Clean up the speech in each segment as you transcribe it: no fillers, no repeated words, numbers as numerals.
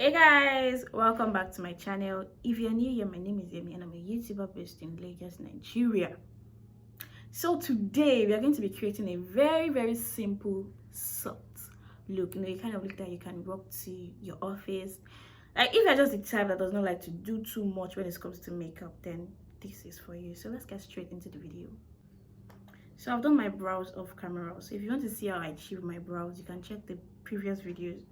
Hey guys, welcome back to my channel. If you're new here, my name is Amy and I'm a YouTuber based in Lagos, Nigeria. So today we are going to be creating a very simple soft look. You know, the kind of look that you can rock to your office. Like if you're just the type that does not like to do too much when it comes to makeup, then this is for you. So let's get straight into the video. So I've done my brows off camera. So if you want to see how I achieve my brows, you can check the previous videos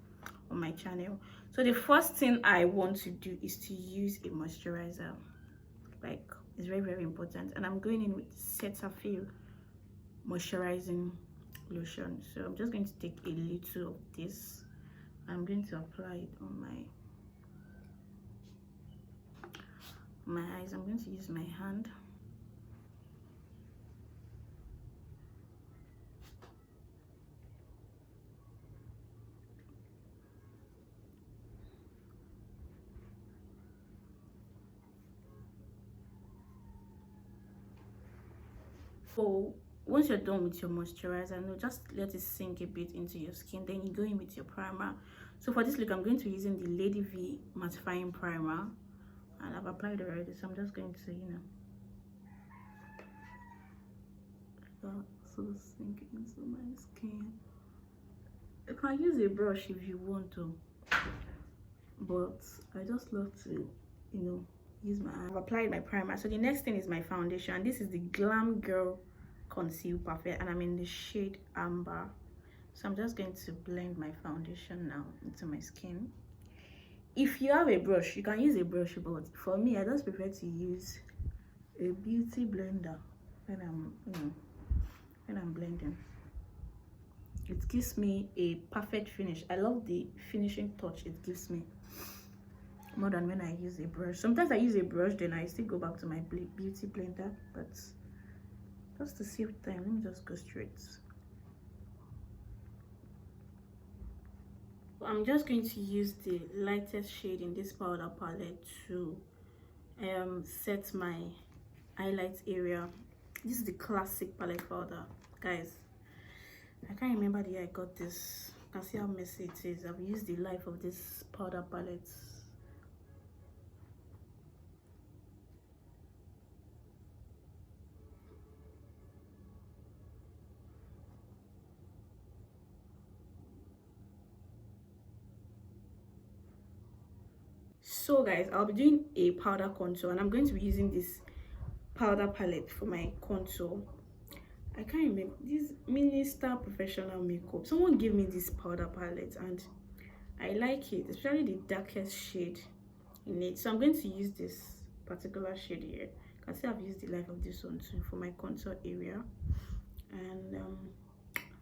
on my channel. So the first thing I want to do is to use a moisturizer. Like, it's very important, and I'm going in with Cetaphil moisturizing lotion. So I'm just going to take a little of this. I'm going to apply it on my eyes. I'm going to use my hand. So once you're done with your moisturizer, no, just let it sink a bit into your skin. Then you go in with your primer. So for this look, I'm going to be using the Lady V mattifying primer, and I've applied already. So I'm just going to, so sink into my skin. You can use a brush if you want to, but I just love to, use my hand. I've applied my primer. So the next thing is my foundation. This is the Glam Girl Conceal Perfect, and I'm in the shade Amber. So I'm just going to blend my foundation now into my skin. If you have a brush, you can use a brush, but for me, I just prefer to use a beauty blender when I'm blending. It gives me a perfect finish. I love the finishing touch it gives me more than when I use a brush. Sometimes I use a brush, then I still go back to my beauty blender, but just to save time, let me just go straight. I'm just going to use the lightest shade in this powder palette to set my highlight area. This is the classic palette powder, guys. I can't remember the year I got this. You can see how messy it is. I've used the life of this powder palette. So guys, I'll be doing a powder contour, and I'm going to be using this powder palette for my contour. I can't remember this Minister Professional Makeup. Someone gave me this powder palette and I like it, especially the darkest shade in it. So I'm going to use this particular shade here. You can see I've used the light of this one too for my contour area. And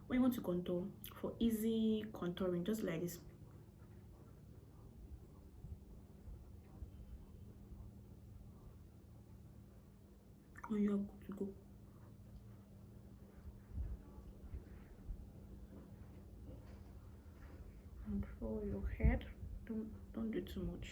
when you want to contour, for easy contouring, just like this. And you're good to go. And for your head, don't do too much.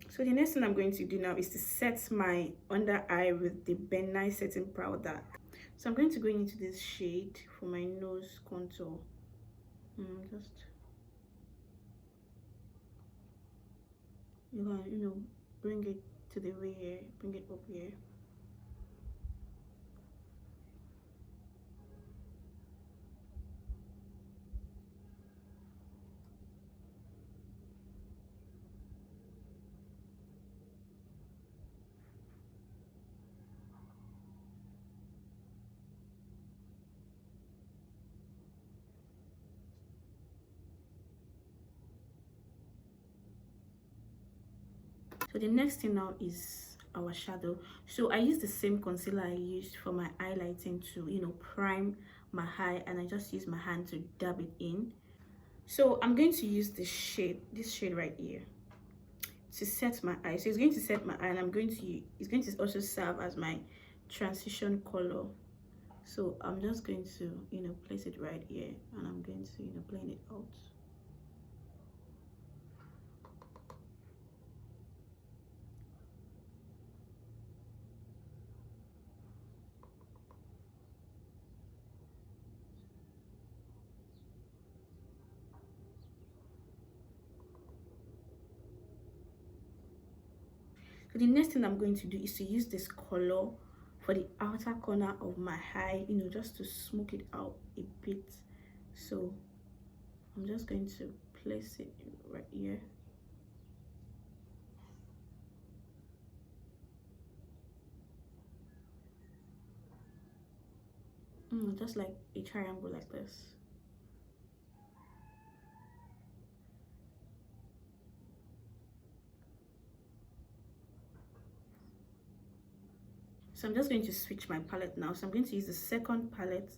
So the next thing I'm going to do now is to set my under eye with the Ben Nye setting powder. So I'm going to go into this shade for my nose contour. Just you can bring it to the way here, bring it up here. So the next thing now is our shadow. So I use the same concealer I used for my highlighting to prime my eye, and I just use my hand to dab it in. So I'm going to use this shade right here to set my eye. So it's going to set my eye, and it's going to also serve as my transition color. So I'm just going to place it right here, and I'm going to blend it out. So the next thing I'm going to do is to use this color for the outer corner of my eye, you know, just to smoke it out a bit. So I'm just going to place it right here. Just like a triangle like this. So I'm just going to switch my palette now. So I'm going to use the second palette,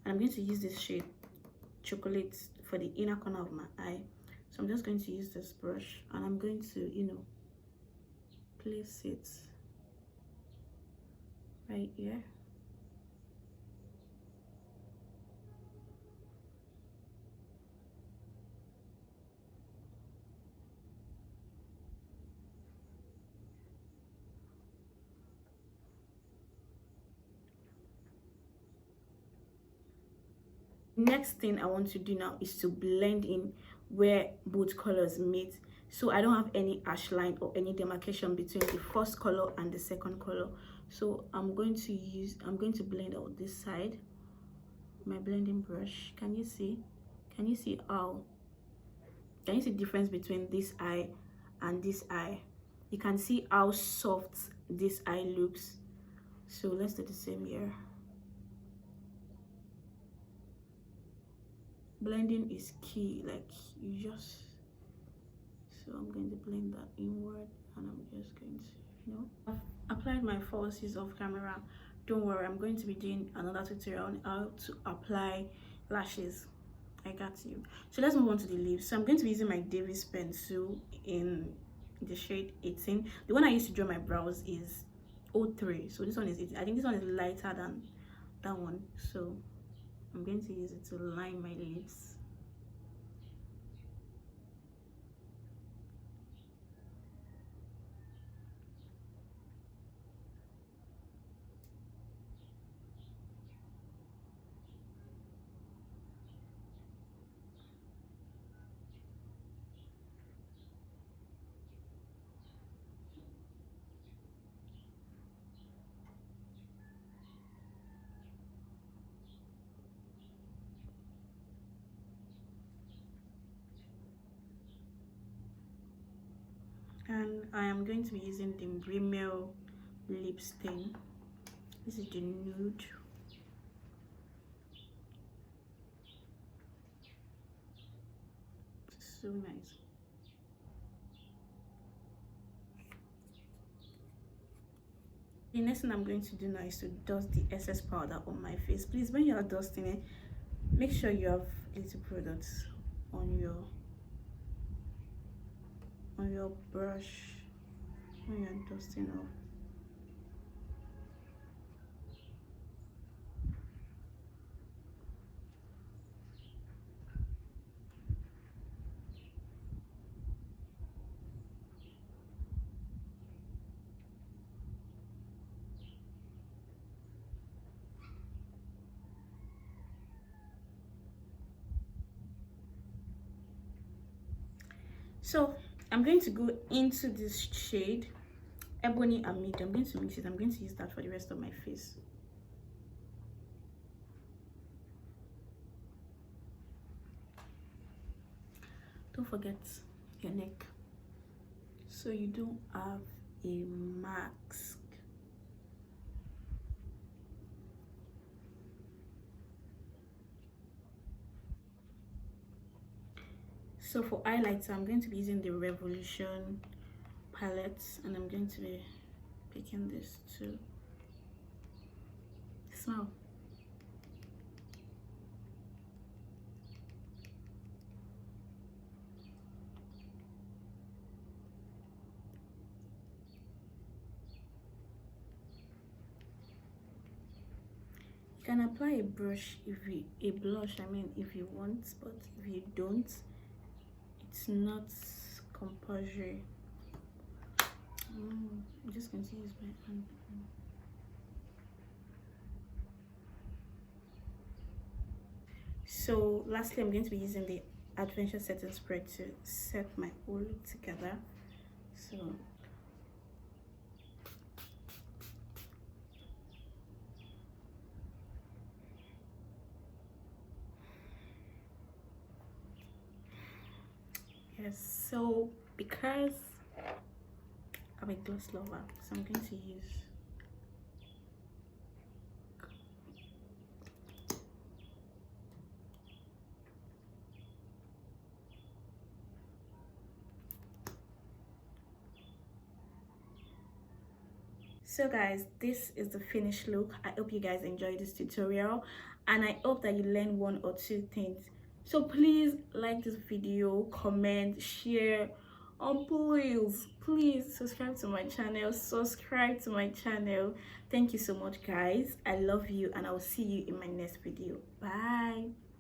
and I'm going to use this shade Chocolate for the inner corner of my eye. So I'm just going to use this brush, and I'm going to, you know, place it right here. Next thing I want to do now is to blend in where both colors meet, so I don't have any ash line or any demarcation between the first color and the second color. So I'm going to blend out this side, my blending brush. Can you see how, can you see the difference between this eye and this eye? You can see how soft this eye looks. So let's do the same here. Blending is key, like you just, so I'm going to blend that inward, and I'm just going to, you know, I've applied my falsies off camera. Don't worry, I'm going to be doing another tutorial on how to apply lashes. I got you. So let's move on to the lips. So I'm going to be using my Davies pencil in the shade 18. The one I used to draw my brows is 03, so this one is 18. I think this one is lighter than that one, so I'm going to use it to line my lips. And I am going to be using the Rimmel lip stain. This is the Nude. So nice. The next thing I'm going to do now is to dust the excess powder on my face. Please, when you are dusting it, make sure you have little products on your brush when you're dusting off. So I'm going to go into this shade Ebony and Mid. I'm going to mix it. I'm going to use that for the rest of my face. Don't forget your neck, so you don't have a mask. So for highlighter, I'm going to be using the Revolution palette, and I'm going to be picking this too. Smell. You can apply a brush a blush, I mean, if you want, but if you don't, it's not compulsory. I'm just going to use my hand. So lastly, I'm going to be using the Adventure Setting Spray to set my whole look together. So Yes, so because I'm a gloss lover, so I'm going to use so guys, this is the finished look. I hope you guys enjoyed this tutorial and I hope that you learned one or two things. So please like this video, comment, share, and please subscribe to my channel. Thank you so much guys. I love you and I will see you in my next video. Bye.